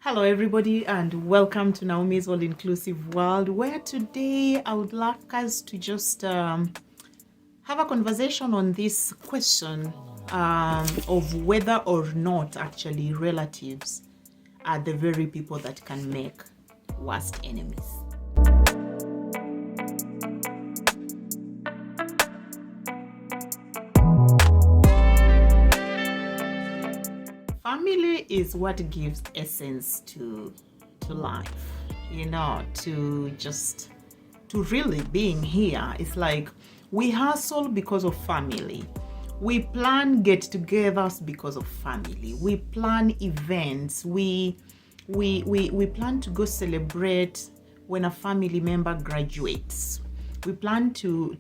Hello everybody and welcome to Naomi's All Inclusive World, where today I would like us to just have a conversation on this question of whether or not actually relatives are the very people that can make worst enemies. Family is what gives essence to life, to really being here. It's like we hustle because of family. We plan get-togethers because of family. We plan events. We plan to go celebrate when a family member graduates. We plan to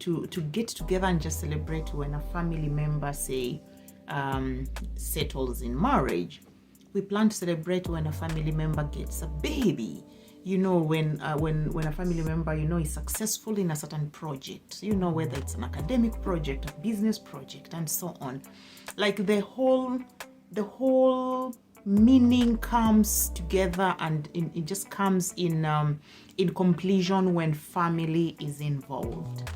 get together and just celebrate when a family member, say, settles in marriage. We plan to celebrate when a family member gets a baby. When a family member, is successful in a certain project, whether it's an academic project, a business project, and so on. Like the whole meaning comes together, and it just comes in completion when family is involved.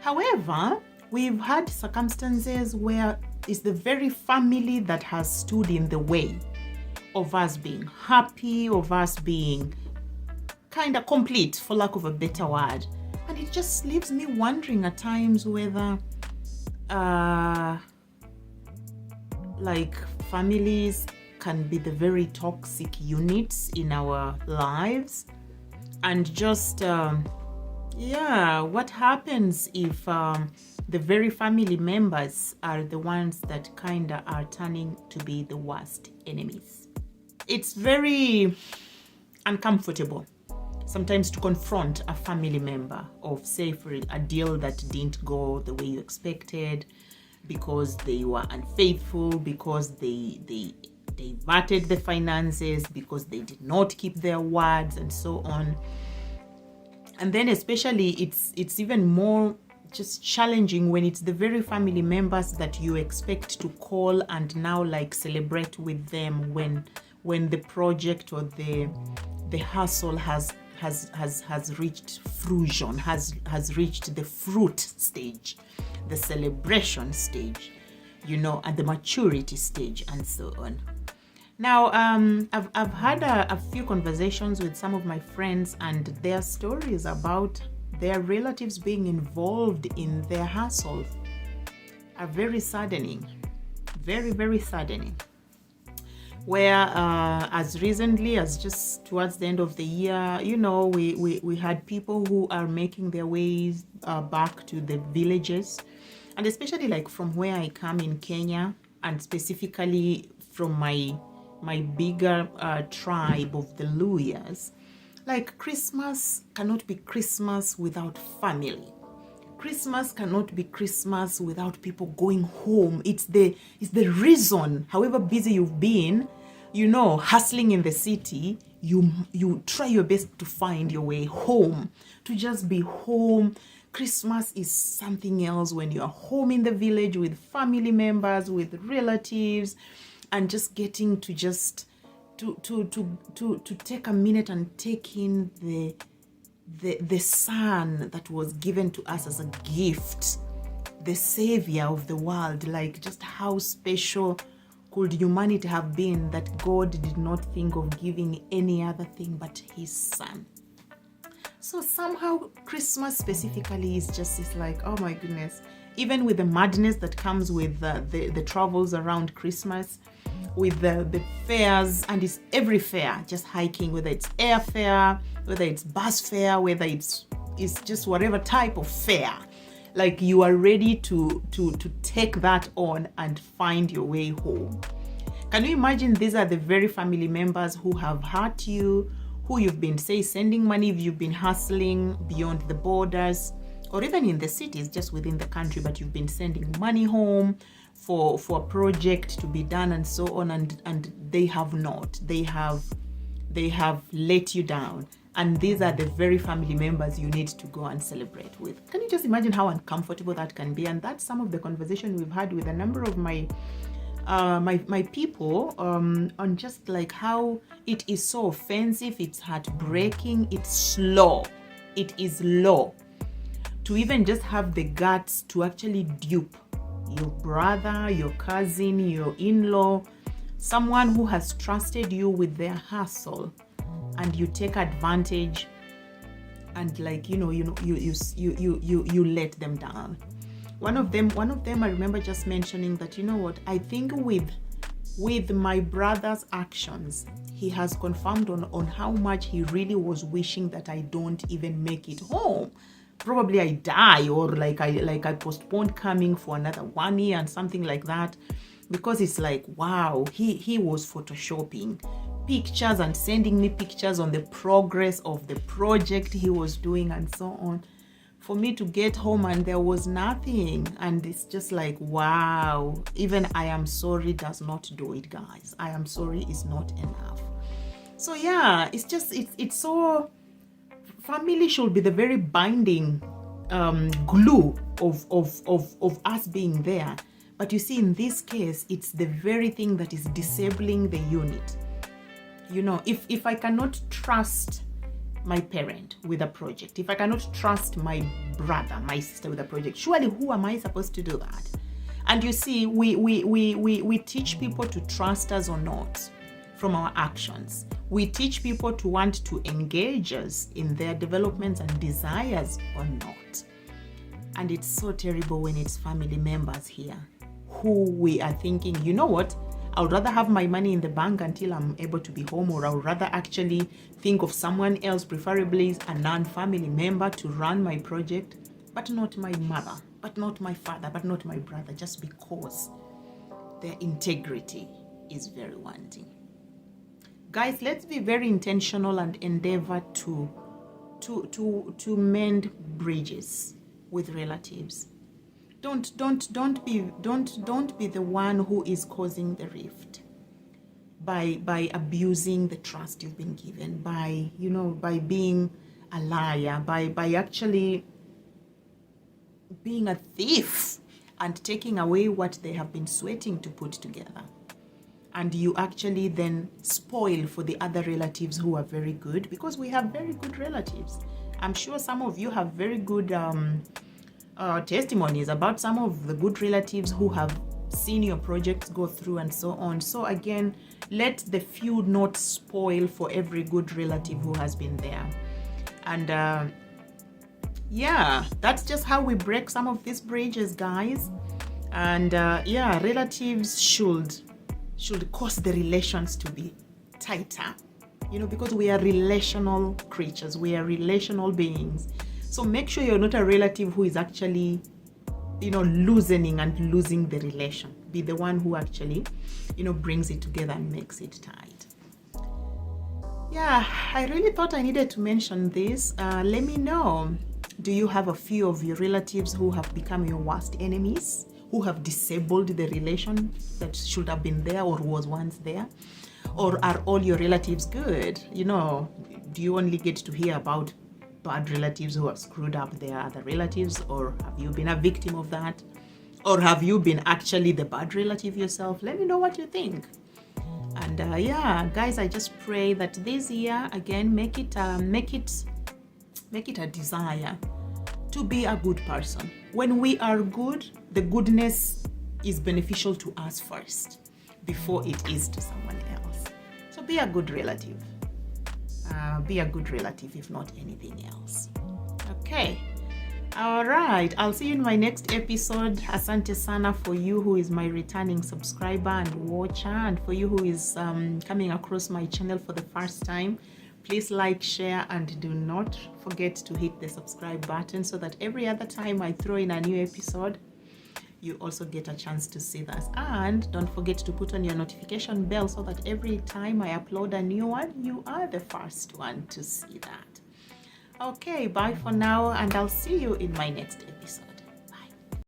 However, we've had circumstances where it's the very family that has stood in the way of us being happy, of us being kind of complete, for lack of a better word. And it just leaves me wondering at times whether families can be the very toxic units in our lives. And just what happens if the very family members are the ones that kinda are turning to be the worst enemies? It's very uncomfortable sometimes to confront a family member of, say, for a deal that didn't go the way you expected, because they were unfaithful, because they diverted the finances, because they did not keep their words, and so on. And then especially it's even more just challenging when it's the very family members that you expect to call and now celebrate with them when the project or the hustle has reached fruition, has reached the fruit stage, the celebration stage, and the maturity stage, and so on. Now, I've had a few conversations with some of my friends, and their stories about their relatives being involved in their hustles are very saddening, very, very saddening. Where as recently as just towards the end of the year, we had people who are making their ways back to the villages, and especially from where I come in Kenya, and specifically from my bigger tribe of the Luyas. Christmas cannot be Christmas without family. Christmas cannot be Christmas without people going home. It's the reason, however busy you've been, hustling in the city, you try your best to find your way home, to just be home. Christmas is something else when you're home in the village with family members, with relatives, and just getting to just to take a minute and take in the son that was given to us as a gift, the savior of the world. Just how special could humanity have been that God did not think of giving any other thing but his son. So somehow Christmas specifically is oh my goodness, even with the madness that comes with the travels around Christmas, with the fares, and it's every fare just hiking, whether it's airfare, whether it's bus fare, whether it's just whatever type of fare. You are ready to take that on and find your way home. Can you imagine these are the very family members who have hurt you, who you've been, say, sending money if you've been hustling beyond the borders, or even in the cities, just within the country, but you've been sending money home for a project to be done, and so on, and they have not. They have let you down. And these are the very family members you need to go and celebrate with. Can you just imagine how uncomfortable that can be? And that's some of the conversation we've had with a number of my my people on just like how it is so offensive, it's heartbreaking, it's slow, it is low to even just have the guts to actually dupe your brother, your cousin, your in-law, someone who has trusted you with their hustle, and you take advantage and like you let them down. One of them I remember just mentioning that, you know what, I think with my brother's actions, he has confirmed on how much he really was wishing that I don't even make it home. Probably I die, or like I postpone coming for another 1 year and something like that, because it's like, wow, he was photoshopping pictures and sending me pictures on the progress of the project he was doing and so on, for me to get home and there was nothing. And it's just like, wow, even I am sorry does not do it, guys. I am sorry is not enough. So yeah, it's just it's so, family should be the very binding glue of us being there. But you see, in this case, it's the very thing that is disabling the unit. You know, if I cannot trust my parent with a project, if I cannot trust my brother, my sister with a project, surely who am I supposed to do that? And you see, we teach people to trust us or not from our actions. We teach people to want to engage us in their developments and desires or not. And it's so terrible when it's family members here who we are thinking, you know what, I would rather have my money in the bank until I'm able to be home, or I would rather actually think of someone else, preferably a non-family member, to run my project, but not my mother, but not my father, but not my brother, just because their integrity is very wanting. Guys, let's be very intentional and endeavor to mend bridges with relatives. Don't be the one who is causing the rift by abusing the trust you've been given, by being a liar, by actually being a thief and taking away what they have been sweating to put together. And you actually then spoil for the other relatives who are very good, because we have very good relatives. I'm sure some of you have very good testimonies about some of the good relatives who have seen your projects go through and so on. So again, let the feud not spoil for every good relative who has been there. And yeah, that's just how we break some of these bridges, guys. And yeah, relatives should cause the relations to be tighter, because we are relational creatures, we are relational beings. So make sure you're not a relative who is actually, loosening and losing the relation. Be the one who actually, brings it together and makes it tight. Yeah, I really thought I needed to mention this. Let me know, do you have a few of your relatives who have become your worst enemies, who have disabled the relation that should have been there or was once there? Or are all your relatives good? Do you only get to hear about bad relatives who have screwed up their other relatives? Or have you been a victim of that? Or have you been actually the bad relative yourself? Let me know what you think. And yeah, guys, I just pray that this year, again, make it a desire to be a good person. When we are good, the goodness is beneficial to us first before it is to someone else. So be a good relative. Be a good relative, if not anything else. Okay. All right. I'll see you in my next episode. Asante sana for you who is my returning subscriber and watcher, and for you who is coming across my channel for the first time. Please like, share, and do not forget to hit the subscribe button so that every other time I throw in a new episode, you also get a chance to see that. And don't forget to put on your notification bell so that every time I upload a new one, you are the first one to see that. Okay, bye for now, and I'll see you in my next episode.